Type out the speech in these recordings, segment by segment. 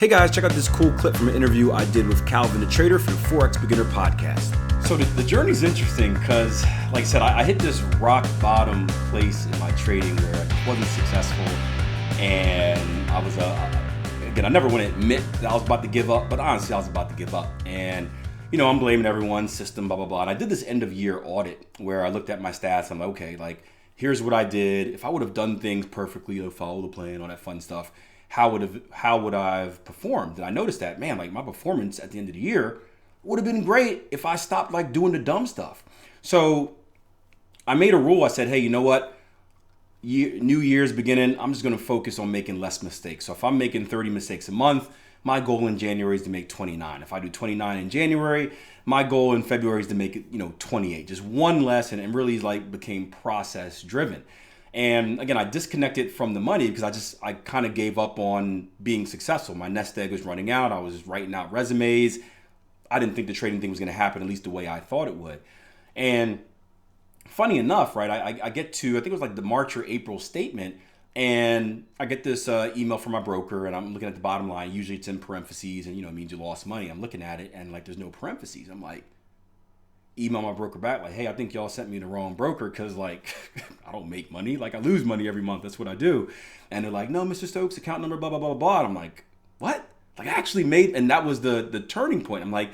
Hey guys, check out this cool clip from an interview I did with Calvin the Trader for the Forex Beginner podcast. So the journey's interesting because, like I said, I hit this rock bottom place in my trading where I wasn't successful, and I was again, I never want to admit that I was about to give up, but honestly, I was about to give up. And I'm blaming everyone's system, blah blah blah. And I did this end of year audit where I looked at my stats. I'm like, okay, like here's what I did. If I would have done things perfectly, follow the plan, all that fun stuff, how would I have performed? And I noticed that, man, like my performance at the end of the year would have been great if I stopped like doing the dumb stuff. So I made a rule. I said, hey, you know what? New Year's beginning, I'm just going to focus on making less mistakes. So if I'm making 30 mistakes a month, my goal in January is to make 29. If I do 29 in January, my goal in February is to make it, 28. Just one less, and really like became process driven. And again, I disconnected from the money because I kind of gave up on being successful. My nest egg was running out. I was writing out resumes. I didn't think the trading thing was going to happen, at least the way I thought it would. And funny enough, right, I get to, I think it was like the March or April statement, and I get this email from my broker, and I'm looking at the bottom line. Usually it's in parentheses, and it means you lost money. I'm looking at it, and like there's no parentheses. I'm like, email my broker back like, hey, I think y'all sent me the wrong broker because like I don't make money. Like I lose money every month. That's what I do. And they're like, no, Mr. Stokes, account number, blah, blah, blah, blah. And I'm like, what? Like I actually made, and that was the turning point. I'm like,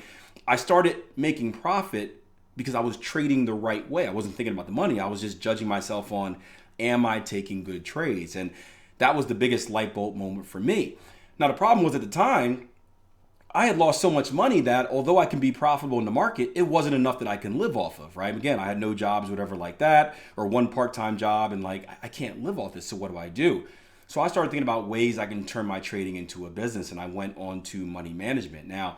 I started making profit because I was trading the right way. I wasn't thinking about the money. I was just judging myself on, am I taking good trades? And that was the biggest light bulb moment for me. Now, the problem was at the time, I had lost so much money that although I can be profitable in the market, it wasn't enough that I can live off of, right? Again, I had no jobs, whatever like that, or one part-time job, and like, I can't live off this, so what do I do? So I started thinking about ways I can turn my trading into a business, and I went on to money management. Now,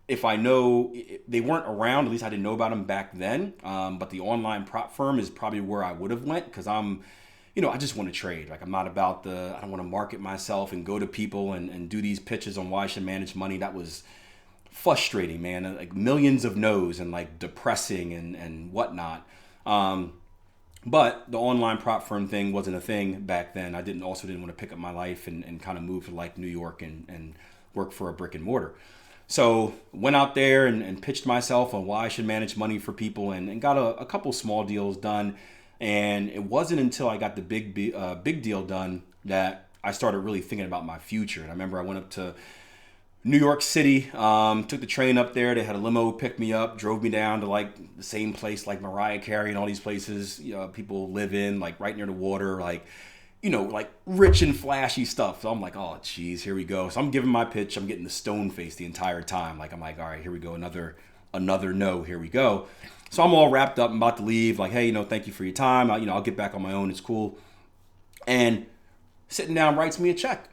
if I know, they weren't around, at least I didn't know about them back then, but the online prop firm is probably where I would have went, because I just want to trade. Like I'm not about I don't want to market myself and go to people and do these pitches on why I should manage money. That was frustrating, man. Like millions of no's and like depressing and whatnot. But the online prop firm thing wasn't a thing back then. I didn't want to pick up my life and kind of move to like New York and work for a brick and mortar. So went out there and pitched myself on why I should manage money for people and got a couple small deals done. And it wasn't until I got the big deal done that I started really thinking about my future. And I remember I went up to New York City, took the train up there. They had a limo pick me up, drove me down to like the same place like Mariah Carey and all these places people live in, like right near the water, like rich and flashy stuff. So I'm like, oh, geez, here we go. So I'm giving my pitch. I'm getting the stone face the entire time. Like I'm like, all right, here we go. Another no. Here we go. So I'm all wrapped up. I'm about to leave. Like, hey, thank you for your time. I'll get back on my own. It's cool. And sitting down, writes me a check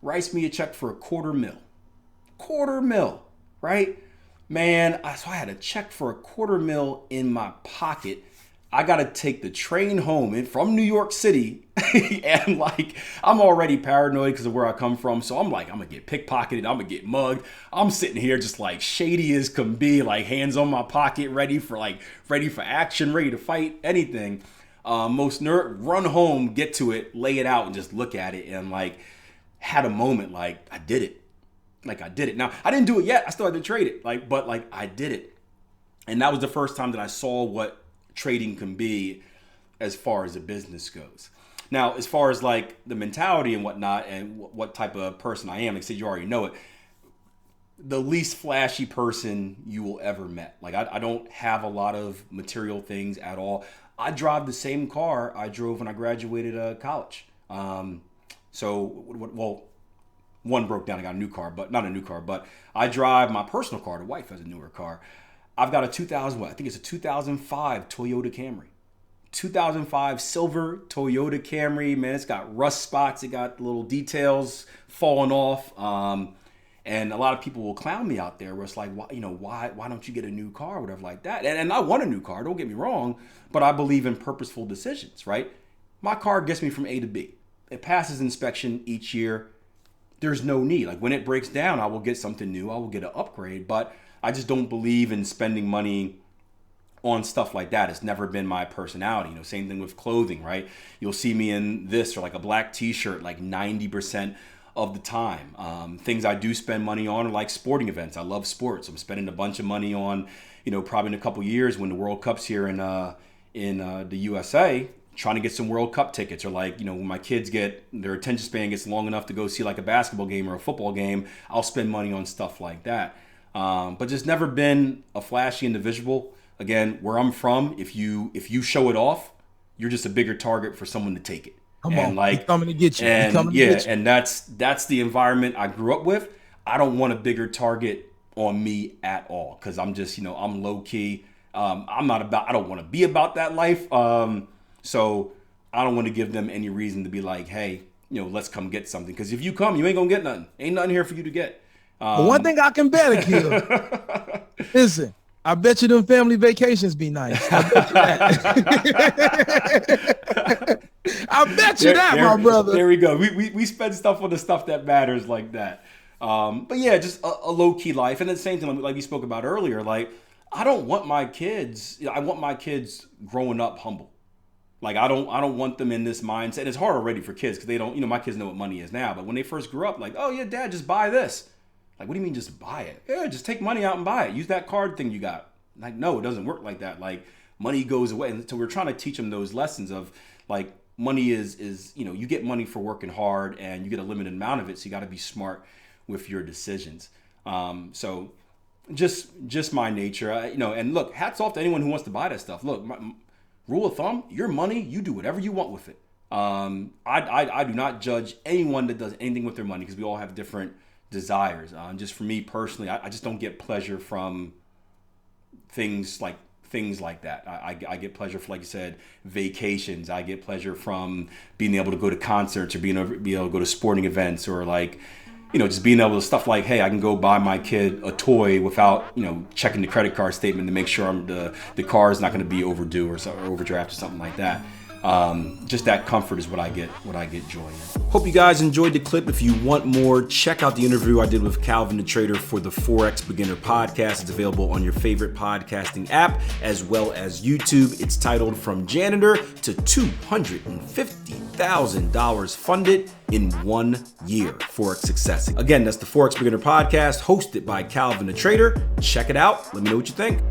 for $250,000, right? Man, so I had a check for $250,000 in my pocket. I got to take the train home from New York City. And like, I'm already paranoid because of where I come from. So I'm like, I'm going to get pickpocketed. I'm going to get mugged. I'm sitting here just like shady as can be, like hands on my pocket, ready for action, ready to fight anything. Run home, get to it, lay it out and just look at it. And like had a moment like I did it. Now, I didn't do it yet. I still had to trade it. But I did it. And that was the first time that I saw what trading can be as far as a business goes. Now, as far as like the mentality and whatnot and what type of person I am, like I said, you already know it. The least flashy person you will ever met. Like I don't have a lot of material things at all. I drive the same car I drove when I graduated college. One broke down. I got a new car, but not a new car, but I drive my personal car. The wife has a newer car. I've got a 2005 Toyota Camry. 2005 silver Toyota Camry. Man, it's got rust spots. It got little details falling off. And a lot of people will clown me out there where it's like, why don't you get a new car or whatever like that? And I want a new car, don't get me wrong, but I believe in purposeful decisions, right? My car gets me from A to B. It passes inspection each year. There's no need. Like when it breaks down, I will get something new. I will get an upgrade, but I just don't believe in spending money on stuff like that. It's never been my personality. Same thing with clothing, right? You'll see me in this or like a black t-shirt, like 90% of the time. Things I do spend money on are like sporting events. I love sports. I'm spending a bunch of money on, probably in a couple years when the World Cup's here in the USA, trying to get some World Cup tickets, or like, when my kids their attention span gets long enough to go see like a basketball game or a football game, I'll spend money on stuff like that. But just never been a flashy individual. Again, where I'm from, if you show it off, you're just a bigger target for someone to take it. He's coming to get you. And that's the environment I grew up with. I don't want a bigger target on me at all, because I'm just, I'm low key. I don't want to be about that life. So I don't want to give them any reason to be like, hey, let's come get something. Because if you come, you ain't gonna get nothing. Ain't nothing here for you to get. But one thing I can bet, Akil, listen, I bet you them family vacations be nice. I bet you that. I bet you that, my brother. There we go. We spend stuff on the stuff that matters like that. But yeah, just a low key life. And at the same time, like we spoke about earlier, like I want my kids growing up humble. Like I don't want them in this mindset. It's hard already for kids because they don't, my kids know what money is now. But when they first grew up, like, oh yeah, Dad, just buy this. Like, what do you mean just buy it? Yeah, just take money out and buy it. Use that card thing you got. Like, no, it doesn't work like that. Like, money goes away. And so we're trying to teach them those lessons of like, money is you get money for working hard and you get a limited amount of it. So you got to be smart with your decisions. So just my nature, and look, hats off to anyone who wants to buy that stuff. Look, rule of thumb, your money, you do whatever you want with it. I do not judge anyone that does anything with their money because we all have different desires. Just for me personally, I just don't get pleasure from things like that. I get pleasure for, like you said, vacations. I get pleasure from being able to go to concerts or being able to go to sporting events, or like, just being able to stuff like, hey, I can go buy my kid a toy without, checking the credit card statement to make sure the car is not going to be overdue or overdraft or something like that. Just that comfort is what I get joy in. Hope you guys enjoyed the clip. If you want more, check out the interview I did with Calvin the Trader for the Forex Beginner Podcast. It's available on your favorite podcasting app as well as YouTube. It's titled From Janitor to $250,000 Funded in 1 Year Forex Success. Again, that's the Forex Beginner Podcast hosted by Calvin the Trader. Check it out. Let me know what you think.